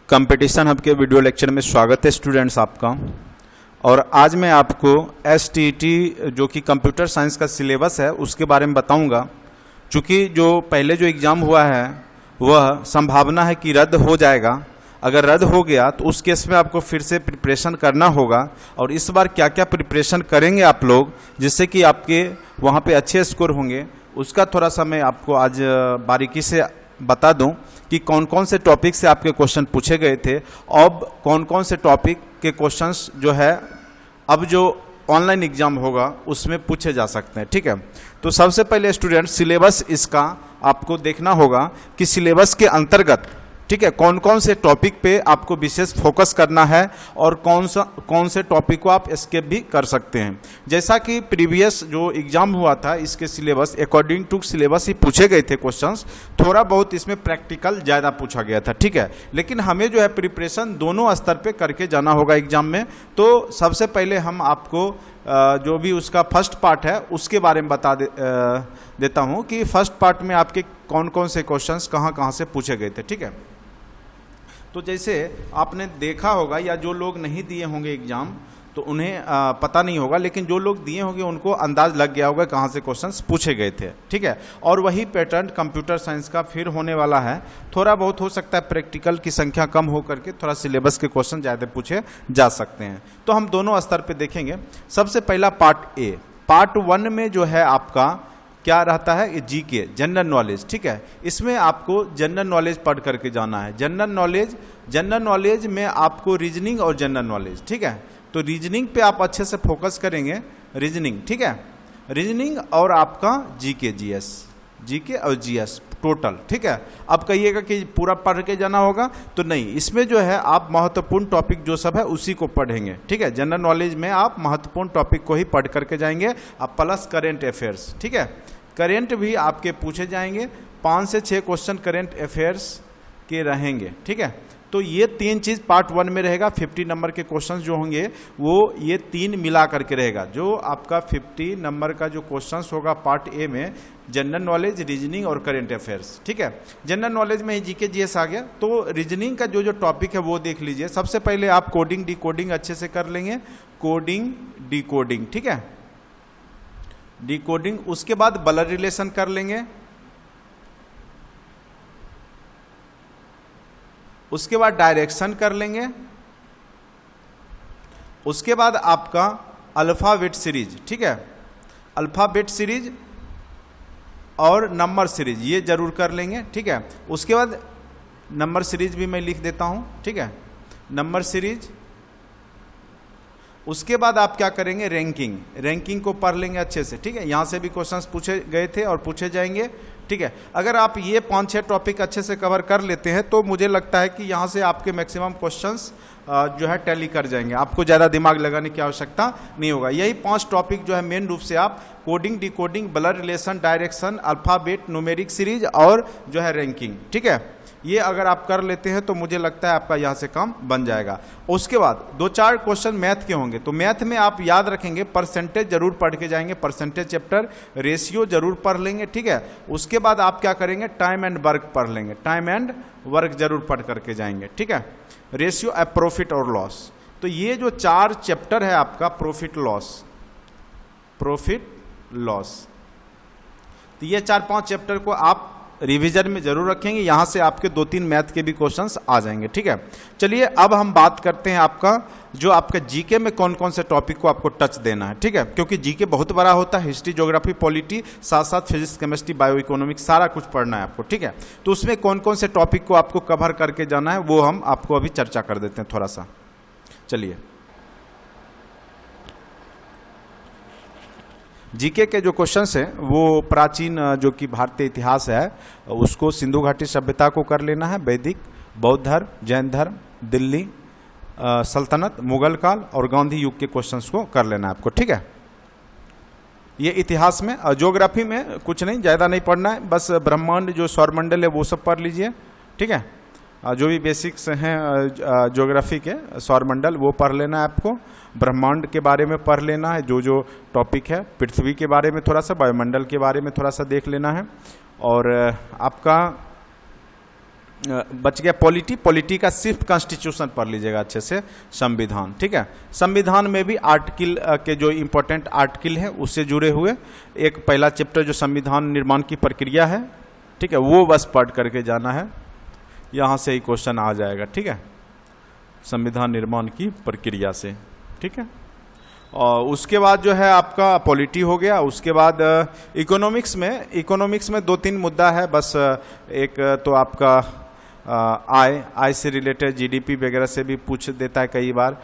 Competition hub के video lecture में स्वागत है स्टूडेंट्स आपका। और आज मैं आपको STET जो कि कंप्यूटर साइंस का सिलेबस है उसके बारे में बताऊंगा। चूँकि जो पहले जो एग्ज़ाम हुआ है वह संभावना है कि रद्द हो जाएगा। अगर रद्द हो गया तो उस केस में आपको फिर से प्रिपरेशन करना होगा। और इस बार क्या क्या प्रिपरेशन करेंगे आप लोग जिससे कि आपके वहाँ पे अच्छे स्कोर होंगे, उसका थोड़ा सा मैं आपको आज बारीकी से बता दूं कि कौन कौन से टॉपिक से आपके क्वेश्चन पूछे गए थे, अब कौन कौन से टॉपिक के क्वेश्चंस जो है अब जो ऑनलाइन एग्जाम होगा उसमें पूछे जा सकते हैं। ठीक है, तो सबसे पहले स्टूडेंट सिलेबस इसका आपको देखना होगा कि सिलेबस के अंतर्गत ठीक है कौन कौन से टॉपिक पे आपको विशेष फोकस करना है और कौन से टॉपिक को आप स्किप भी कर सकते हैं। जैसा कि प्रीवियस जो एग्जाम हुआ था इसके सिलेबस अकॉर्डिंग टू सिलेबस ही पूछे गए थे क्वेश्चंस, थोड़ा बहुत इसमें प्रैक्टिकल ज़्यादा पूछा गया था। ठीक है, लेकिन हमें जो है प्रिपरेशन दोनों स्तर पे करके जाना होगा एग्जाम में। तो सबसे पहले हम आपको जो भी उसका फर्स्ट पार्ट है उसके बारे में बता देता हूँ कि फर्स्ट पार्ट में आपके कौन कौन से क्वेश्चंस कहाँ कहाँ से पूछे गए थे। ठीक है, तो जैसे आपने देखा होगा या जो लोग नहीं दिए होंगे एग्जाम तो उन्हें पता नहीं होगा, लेकिन जो लोग दिए होंगे उनको अंदाज लग गया होगा कहाँ से क्वेश्चंस पूछे गए थे। ठीक है, और वही पैटर्न कंप्यूटर साइंस का फिर होने वाला है। थोड़ा बहुत हो सकता है प्रैक्टिकल की संख्या कम हो करके थोड़ा सिलेबस के क्वेश्चन ज़्यादा पूछे जा सकते हैं। तो हम दोनों स्तर पर देखेंगे। सबसे पहला पार्ट ए, पार्ट 1 में जो है आपका क्या रहता है, जीके जनरल नॉलेज। ठीक है, इसमें आपको जनरल नॉलेज पढ़ करके जाना है। जनरल नॉलेज में आपको रीजनिंग और जनरल नॉलेज। ठीक है, तो रीजनिंग पे आप अच्छे से फोकस करेंगे, रीजनिंग। ठीक है, रीजनिंग और आपका जीके जीएस, जीके और जीएस टोटल। ठीक है, अब कहिएगा कि पूरा पढ़ के जाना होगा, तो नहीं, इसमें जो है आप महत्वपूर्ण टॉपिक जो सब है उसी को पढ़ेंगे। ठीक है, जनरल नॉलेज में आप महत्वपूर्ण टॉपिक को ही पढ़ करके जाएंगे, अब प्लस करेंट अफेयर्स। ठीक है, करेंट भी आपके पूछे जाएंगे, 5 से 6 क्वेश्चन करेंट अफेयर्स के रहेंगे। ठीक है, तो ये 3 चीज़ पार्ट 1 में रहेगा। 50 नंबर के क्वेश्चंस जो होंगे वो ये 3 मिला करके रहेगा। जो आपका 50 नंबर का जो क्वेश्चंस होगा पार्ट ए में जनरल नॉलेज, रीजनिंग और करेंट अफेयर्स। ठीक है, जनरल नॉलेज में ही जीके जीएस आ गया, तो रीजनिंग का जो जो टॉपिक है वो देख लीजिए। सबसे पहले आप कोडिंग डिकोडिंग अच्छे से कर लेंगे, कोडिंग डिकोडिंग। ठीक है, डिकोडिंग, उसके बाद ब्लड रिलेशन कर लेंगे, उसके बाद डायरेक्शन कर लेंगे, उसके बाद आपका अल्फाबेट सीरीज। ठीक है, अल्फाबेट सीरीज और नंबर सीरीज ये जरूर कर लेंगे। ठीक है, उसके बाद नंबर सीरीज भी मैं लिख देता हूं। ठीक है, नंबर सीरीज, उसके बाद आप क्या करेंगे, रैंकिंग को पढ़ लेंगे अच्छे से। ठीक है, यहाँ से भी क्वेश्चंस पूछे गए थे और पूछे जाएंगे। ठीक है, अगर आप ये 5-6 टॉपिक अच्छे से कवर कर लेते हैं तो मुझे लगता है कि यहाँ से आपके मैक्सिमम क्वेश्चंस जो है टैली कर जाएंगे, आपको ज़्यादा दिमाग लगाने की आवश्यकता नहीं होगा। यही 5 टॉपिक जो है मेन रूप से आप coding decoding, blood relation, direction, alphabet, numeric series और जो है रैंकिंग। ठीक है, ये अगर आप कर लेते हैं तो मुझे लगता है आपका यहाँ से काम बन जाएगा। उसके बाद 2-4 क्वेश्चन मैथ के होंगे, तो मैथ में आप याद रखेंगे परसेंटेज जरूर पढ़ के जाएंगे, परसेंटेज चैप्टर, रेशियो जरूर पढ़ लेंगे। ठीक है, उसके बाद आप क्या करेंगे, टाइम एंड वर्क पढ़ लेंगे, टाइम एंड वर्क जरूर पढ़ करके जाएंगे। ठीक है, रेशियो ऑफ प्रॉफिट और लॉस। तो ये जो 4 चैप्टर है आपका प्रॉफिट लॉस, तो ये 4-5 चैप्टर को आप रिवीजन में जरूर रखेंगे। यहां से आपके 2-3 मैथ के भी क्वेश्चंस आ जाएंगे। ठीक है, चलिए अब हम बात करते हैं आपका जीके में कौन कौन से टॉपिक को आपको टच देना है। ठीक है, क्योंकि जीके बहुत बड़ा होता है, हिस्ट्री, ज्योग्राफी, पॉलिटी, साथ साथ फिजिक्स, केमिस्ट्री, बायो इकोनॉमिक्स सारा कुछ पढ़ना है आपको। ठीक है, तो उसमें कौन कौन से टॉपिक को आपको कवर करके जाना है वो हम आपको अभी चर्चा कर देते हैं थोड़ा सा। चलिए, जीके के जो क्वेश्चंस हैं वो प्राचीन जो कि भारतीय इतिहास है उसको, सिंधु घाटी सभ्यता को कर लेना है, वैदिक, बौद्ध धर्म, जैन धर्म, दिल्ली सल्तनत, मुगल काल और गांधी युग के क्वेश्चंस को कर लेना है आपको। ठीक है, ये इतिहास में। ज्योग्राफी में कुछ नहीं, ज़्यादा नहीं पढ़ना है, बस ब्रह्मांड जो सौरमंडल है वो सब पढ़ लीजिए। ठीक है, जो भी बेसिक्स हैं ज्योग्राफी के, सौरमंडल वो पढ़ लेना है आपको, ब्रह्मांड के बारे में पढ़ लेना है, जो जो टॉपिक है, पृथ्वी के बारे में थोड़ा सा, वायुमंडल के बारे में थोड़ा सा देख लेना है, और आपका बच गया पॉलिटी। पॉलिटी का सिर्फ कॉन्स्टिट्यूशन पढ़ लीजिएगा अच्छे से, संविधान, ठीक है। संविधान में भी आर्टिकल के जो इम्पोर्टेंट आर्टिकल है उससे जुड़े हुए एक पहला चैप्टर जो संविधान निर्माण की प्रक्रिया है, ठीक है, वो बस पढ़ करके जाना है, यहाँ से ही क्वेश्चन आ जाएगा, ठीक है, संविधान निर्माण की प्रक्रिया से, ठीक है। और उसके बाद जो है आपका पॉलिटी हो गया। उसके बाद इकोनॉमिक्स में 2-3 मुद्दा है बस। एक तो आपका आय से रिलेटेड जीडीपी वगैरह से भी पूछ देता है कई बार।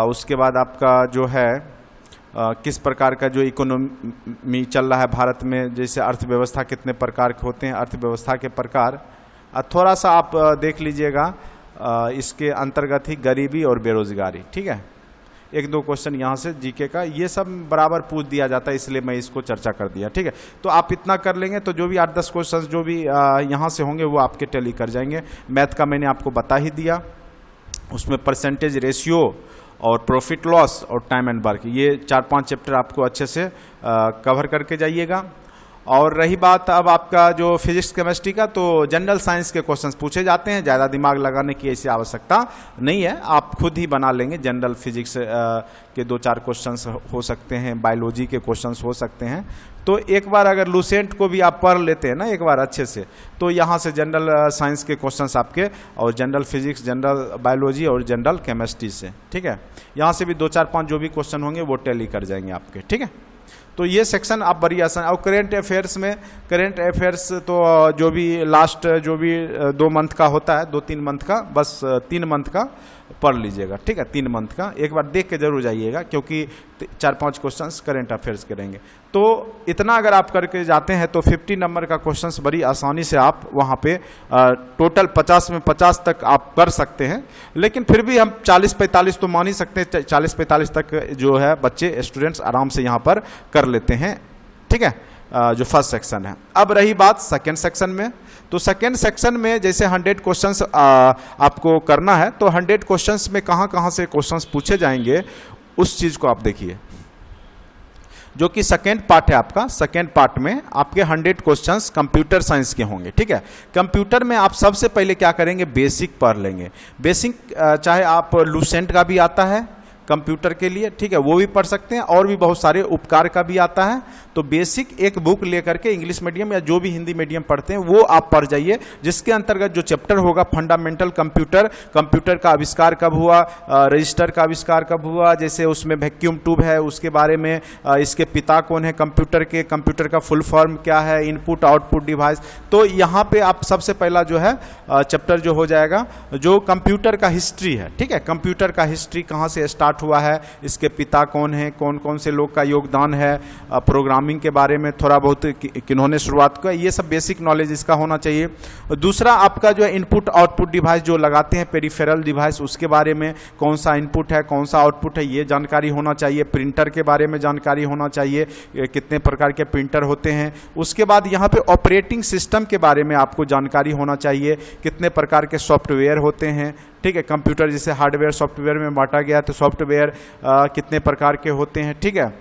उसके बाद आपका जो है किस प्रकार का जो इकोनॉमी चल रहा है भारत में, जैसे अर्थव्यवस्था कितने प्रकार के होते हैं, अर्थव्यवस्था के प्रकार थोड़ा सा आप देख लीजिएगा। इसके अंतर्गत ही गरीबी और बेरोजगारी, ठीक है, 1-2 क्वेश्चन यहाँ से जीके का, ये सब बराबर पूछ दिया जाता है, इसलिए मैं इसको चर्चा कर दिया, ठीक है। तो आप इतना कर लेंगे तो जो भी 8-10 क्वेश्चन जो भी यहाँ से होंगे वो आपके टैली कर जाएंगे। मैथ का मैंने आपको बता ही दिया, उसमें परसेंटेज रेशियो और प्रॉफिट लॉस और टाइम एंड वर्क, ये 4-5 चैप्टर आपको अच्छे से कवर करके जाइएगा। और रही बात अब आपका जो फिजिक्स केमिस्ट्री का, तो जनरल साइंस के क्वेश्चंस पूछे जाते हैं, ज़्यादा दिमाग लगाने की ऐसी आवश्यकता नहीं है, आप खुद ही बना लेंगे। जनरल फिजिक्स के 2-4 क्वेश्चंस हो सकते हैं, बायोलॉजी के क्वेश्चंस हो सकते हैं। तो एक बार अगर लूसेंट को भी आप पढ़ लेते हैं ना एक बार अच्छे से, तो यहाँ से जनरल साइंस के क्वेश्चंस आपके, और जनरल फिजिक्स, जनरल बायोलॉजी और जनरल केमिस्ट्री से, ठीक है, यहाँ से भी 2-4-5 जो भी क्वेश्चन होंगे वो टैली कर जाएंगे आपके, ठीक है। तो ये सेक्शन आप बड़ी आसान। और करेंट अफेयर्स तो जो भी लास्ट जो भी 2 मंथ का होता है, 2-3 मंथ का, बस 3 मंथ का पढ़ लीजिएगा, ठीक है, 3 मंथ का एक बार देख के जरूर जाइएगा, क्योंकि 4-5 क्वेश्चंस करेंट अफेयर्स करेंगे। तो इतना अगर आप करके जाते हैं तो 50 नंबर का क्वेश्चंस बड़ी आसानी से आप वहाँ पे टोटल 50 में 50 तक आप कर सकते हैं। लेकिन फिर भी हम 40-45 तो मान ही सकते हैं, 40-45 तक जो है बच्चे स्टूडेंट्स आराम से यहाँ पर कर लेते हैं, ठीक है, जो फर्स्ट सेक्शन है। अब रही बात सेकेंड सेक्शन में, तो सेकेंड सेक्शन में जैसे 100 क्वेश्चंस आपको करना है, तो 100 क्वेश्चंस में कहाँ से क्वेश्चंस पूछे जाएंगे उस चीज को आप देखिए, जो कि सेकेंड पार्ट है आपका। सेकेंड पार्ट में आपके 100 क्वेश्चंस कंप्यूटर साइंस के होंगे, ठीक है। कंप्यूटर में आप सबसे पहले क्या करेंगे, बेसिक पढ़ लेंगे। बेसिक चाहे आप लूसेंट का भी आता है कंप्यूटर के लिए, ठीक है, वो भी पढ़ सकते हैं, और भी बहुत सारे उपकार का भी आता है। तो बेसिक एक बुक लेकर के इंग्लिश मीडियम या जो भी हिंदी मीडियम पढ़ते हैं वो आप पढ़ जाइए, जिसके अंतर्गत जो चैप्टर होगा फंडामेंटल कंप्यूटर का आविष्कार कब हुआ, रजिस्टर का आविष्कार कब हुआ, जैसे उसमें वैक्यूम ट्यूब है उसके बारे में, इसके पिता कौन है कंप्यूटर का फुल फॉर्म क्या है, इनपुट आउटपुट डिवाइस। तो यहाँ पे आप सबसे पहला जो है चैप्टर जो हो जाएगा जो कंप्यूटर का हिस्ट्री है, ठीक है, कंप्यूटर का हिस्ट्री कहाँ से स्टार्ट हुआ है, इसके पिता कौन है, कौन कौन से लोग का योगदान है, प्रोग्रामिंग के बारे में थोड़ा बहुत किन्होंने शुरुआत किया, ये सब बेसिक नॉलेज इसका होना चाहिए। दूसरा आपका जो है इनपुट आउटपुट डिवाइस जो लगाते हैं, पेरिफेरल डिवाइस, उसके बारे में कौन सा इनपुट है कौन सा आउटपुट है ये जानकारी होना चाहिए। प्रिंटर के बारे में जानकारी होना चाहिए, कितने प्रकार के प्रिंटर होते हैं। उसके बाद यहाँ पे ऑपरेटिंग सिस्टम के बारे में आपको जानकारी होना चाहिए, कितने प्रकार के सॉफ्टवेयर होते हैं, ठीक है, कंप्यूटर जैसे हार्डवेयर सॉफ्टवेयर में बांटा गया तो सॉफ्टवेयर कितने प्रकार के होते हैं, ठीक है।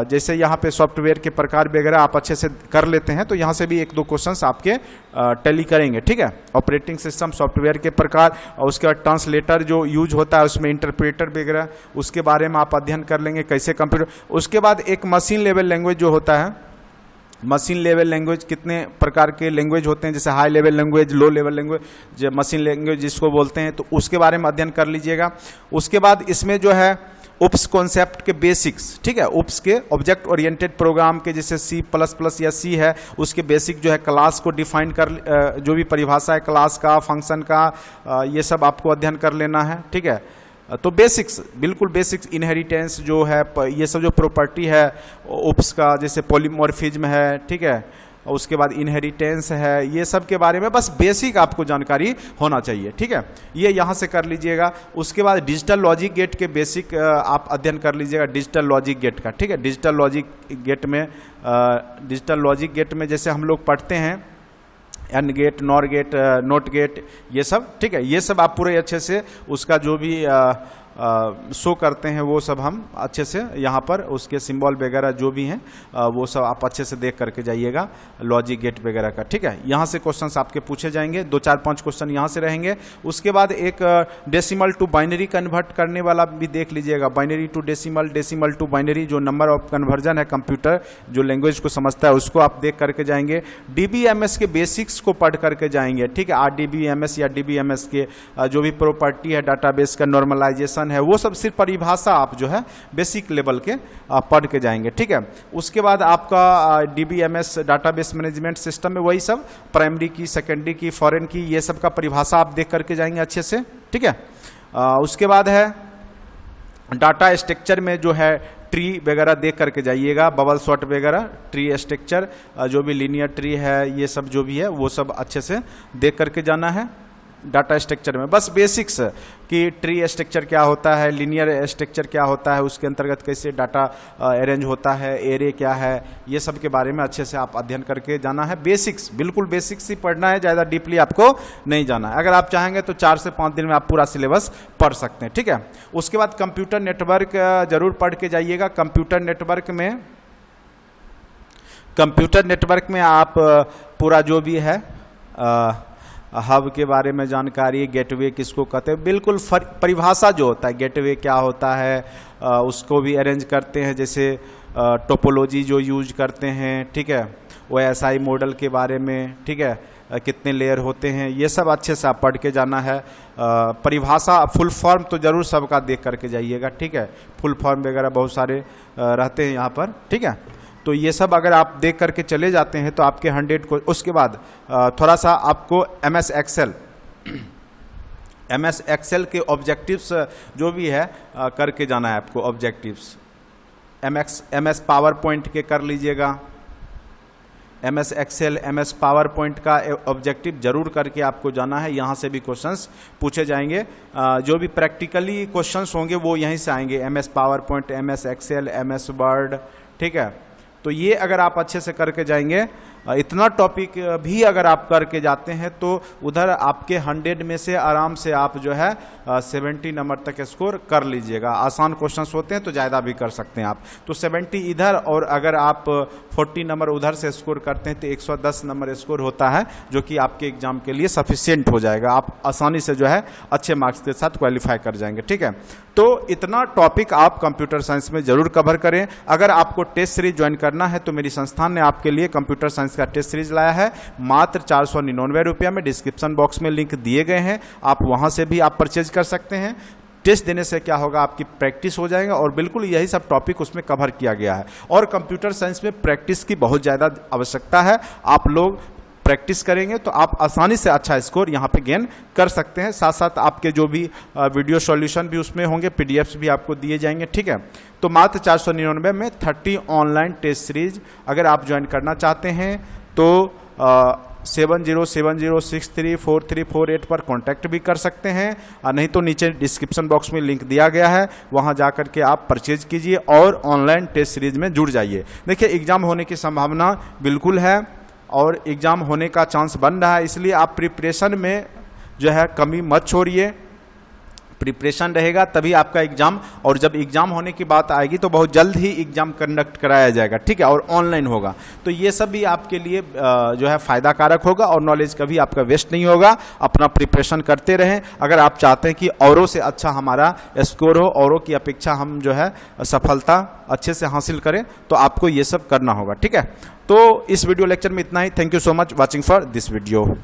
जैसे यहाँ पे सॉफ्टवेयर के प्रकार वगैरह आप अच्छे से कर लेते हैं तो यहाँ से भी 1-2 क्वेश्चंस आपके टैली करेंगे, ठीक है। ऑपरेटिंग सिस्टम, सॉफ्टवेयर के प्रकार, और उसके बाद ट्रांसलेटर जो यूज होता है उसमें इंटरप्रेटर वगैरह उसके बारे में आप अध्ययन कर लेंगे, कैसे कंप्यूटर। उसके बाद एक मशीन लेवल लैंग्वेज जो होता है, मशीन लेवल लैंग्वेज कितने प्रकार के लैंग्वेज होते हैं, जैसे high level language, low level language, machine language जिसको बोलते हैं, तो उसके बारे में अध्ययन कर लीजिएगा। उसके बाद इसमें जो है उप्स कॉन्सेप्ट के बेसिक्स, ठीक है, उप्स के ऑब्जेक्ट ओरिएंटेड प्रोग्राम के जैसे C++ या C है उसके बेसिक जो है, क्लास को डिफाइन कर, जो भी परिभाषा है क्लास का, फंक्शन का, ये सब आपको अध्ययन कर लेना है, ठीक है। तो बेसिक्स, बिल्कुल बेसिक्स, इनहेरिटेंस जो है, ये सब जो प्रॉपर्टी है उप्स का, जैसे पॉलीमॉर्फिज्म है, ठीक है, उसके बाद इनहेरिटेंस है, ये सब के बारे में बस बेसिक आपको जानकारी होना चाहिए, ठीक है, ये यहाँ से कर लीजिएगा। उसके बाद डिजिटल लॉजिक गेट के बेसिक आप अध्ययन कर लीजिएगा, डिजिटल लॉजिक गेट का, ठीक है। डिजिटल लॉजिक गेट में जैसे हम लोग पढ़ते हैं and gate, nor gate, not gate, ये सब, ठीक है, ये सब आप पूरे अच्छे से उसका जो भी शो करते हैं वो सब हम अच्छे से यहाँ पर उसके सिंबल वगैरह जो भी हैं वो सब आप अच्छे से देख करके जाइएगा, लॉजिक गेट वगैरह का। ठीक है, यहाँ से क्वेश्चंस आपके पूछे जाएंगे, 2 4 5 क्वेश्चन यहाँ से रहेंगे। उसके बाद एक डेसिमल टू बाइनरी कन्वर्ट करने वाला भी देख लीजिएगा, binary to decimal, decimal to binary, जो नंबर ऑफ कन्वर्जन है कंप्यूटर जो लैंग्वेज को समझता है उसको आप देख करके जाएंगे। DBMS के बेसिक्स को पढ़ करके जाएंगे। ठीक है, RDBMS या DBMS के जो भी प्रॉपर्टी है, डाटाबेस का नॉर्मलाइजेशन है, वो सब सिर्फ परिभाषा आप जो है बेसिक लेवल के पढ़ के जाएंगे। ठीक है, उसके बाद आपका DBMS डाटाबेस मैनेजमेंट सिस्टम में वही सब प्राइमरी की, सेकेंडरी की, फॉरेन की, ये सब का परिभाषा आप देख करके जाएंगे अच्छे से। ठीक है, उसके बाद है डाटा स्ट्रक्चर में जो है ट्री वगैरह देख करके जाइएगा, बबल शॉट वगैरह, ट्री स्ट्रक्चर जो भी लीनियर ट्री है, ये सब जो भी है वो सब अच्छे से देख करके जाना है डाटा स्ट्रक्चर में। बस बेसिक्स कि ट्री स्ट्रक्चर क्या होता है, लीनियर स्ट्रक्चर क्या होता है, उसके अंतर्गत कैसे डाटा अरेंज होता है, एरे क्या है, ये सब के बारे में अच्छे से आप अध्ययन करके जाना है। बेसिक्स, बिल्कुल बेसिक्स ही पढ़ना है, ज़्यादा डीपली आपको नहीं जाना है। अगर आप चाहेंगे तो 4 से 5 दिन में आप पूरा सिलेबस पढ़ सकते हैं। ठीक है, उसके बाद कंप्यूटर नेटवर्क जरूर पढ़ के जाइएगा। कंप्यूटर नेटवर्क में आप पूरा जो भी है हब के बारे में जानकारी, गेटवे किसको कहते हैं, बिल्कुल परिभाषा जो होता है, गेटवे क्या होता है उसको भी अरेंज करते हैं, जैसे टोपोलॉजी जो यूज करते हैं। ठीक है, OSI मॉडल के बारे में, ठीक है, कितने लेयर होते हैं, ये सब अच्छे से आप पढ़ के जाना है। परिभाषा फुल फॉर्म तो जरूर सबका देख करके जाइएगा। ठीक है, फुल फॉर्म वगैरह बहुत सारे रहते हैं यहाँ पर। ठीक है, तो ये सब अगर आप देख करके चले जाते हैं तो आपके 100 को। उसके बाद थोड़ा सा आपको MS एक्सेल के ऑब्जेक्टिव्स जो भी है करके जाना है आपको। ऑब्जेक्टिव्स MS पावर पॉइंट के कर लीजिएगा। MS excel, MS power point का ऑब्जेक्टिव जरूर करके आपको जाना है। यहाँ से भी क्वेश्चंस पूछे जाएंगे, जो भी प्रैक्टिकली क्वेश्चंस होंगे वो यहीं से आएंगे। MS power point, MS excel, MS word. ठीक है, तो ये अगर आप अच्छे से करके जाएंगे, इतना टॉपिक भी अगर आप करके जाते हैं तो उधर आपके 100 में से आराम से आप जो है 70 नंबर तक स्कोर कर लीजिएगा। आसान क्वेश्चंस होते हैं तो ज़्यादा भी कर सकते हैं आप। तो 70 इधर, और अगर आप 40 नंबर उधर से स्कोर करते हैं तो 110 नंबर स्कोर होता है, जो कि आपके एग्जाम के लिए सफिशिएंट हो जाएगा। आप आसानी से जो है अच्छे मार्क्स के साथ क्वालिफाई कर जाएंगे। ठीक है, तो इतना टॉपिक आप कंप्यूटर साइंस में जरूर कवर करें। अगर आपको टेस्ट सीरीज ज्वाइन करना है तो मेरी संस्थान ने आपके लिए कंप्यूटर साइंस का टेस्ट सीरीज लाया है मात्र 499 रुपया में। डिस्क्रिप्शन बॉक्स में लिंक दिए गए हैं, आप वहां से भी आप परचेज कर सकते हैं। टेस्ट देने से क्या होगा, आपकी प्रैक्टिस हो जाएगा और बिल्कुल यही सब टॉपिक उसमें कवर किया गया है। और कंप्यूटर साइंस में प्रैक्टिस की बहुत ज़्यादा आवश्यकता है। आप लोग प्रैक्टिस करेंगे तो आप आसानी से अच्छा स्कोर यहाँ पे गेन कर सकते हैं। साथ साथ आपके जो भी वीडियो सॉल्यूशन भी उसमें होंगे, PDFs भी आपको दिए जाएंगे। ठीक है, तो मात्र 499 में 30 ऑनलाइन टेस्ट सीरीज अगर आप ज्वाइन करना चाहते हैं तो 7070634348 पर कांटेक्ट भी कर सकते हैं, नहीं तो नीचे डिस्क्रिप्शन बॉक्स में लिंक दिया गया है, वहां जाकर के आप परचेज कीजिए और ऑनलाइन टेस्ट सीरीज में जुड़ जाइए। देखिए, एग्जाम होने की संभावना बिल्कुल है और एग्जाम होने का चांस बन रहा है, इसलिए आप प्रिपरेशन में जो है कमी मत छोड़िए। प्रिपरेशन रहेगा तभी आपका एग्जाम, और जब एग्जाम होने की बात आएगी तो बहुत जल्द ही एग्जाम कंडक्ट कराया जाएगा। ठीक है, और ऑनलाइन होगा, तो ये सब भी आपके लिए जो है फायदा कारक होगा और नॉलेज कभी आपका वेस्ट नहीं होगा। अपना प्रिपरेशन करते रहें। अगर आप चाहते हैं कि औरों से अच्छा हमारा स्कोर हो, औरों की अपेक्षा हम जो है सफलता अच्छे से हासिल करें, तो आपको ये सब करना होगा। ठीक है, तो इस वीडियो लेक्चर में इतना ही। Thank you so much watching for this video.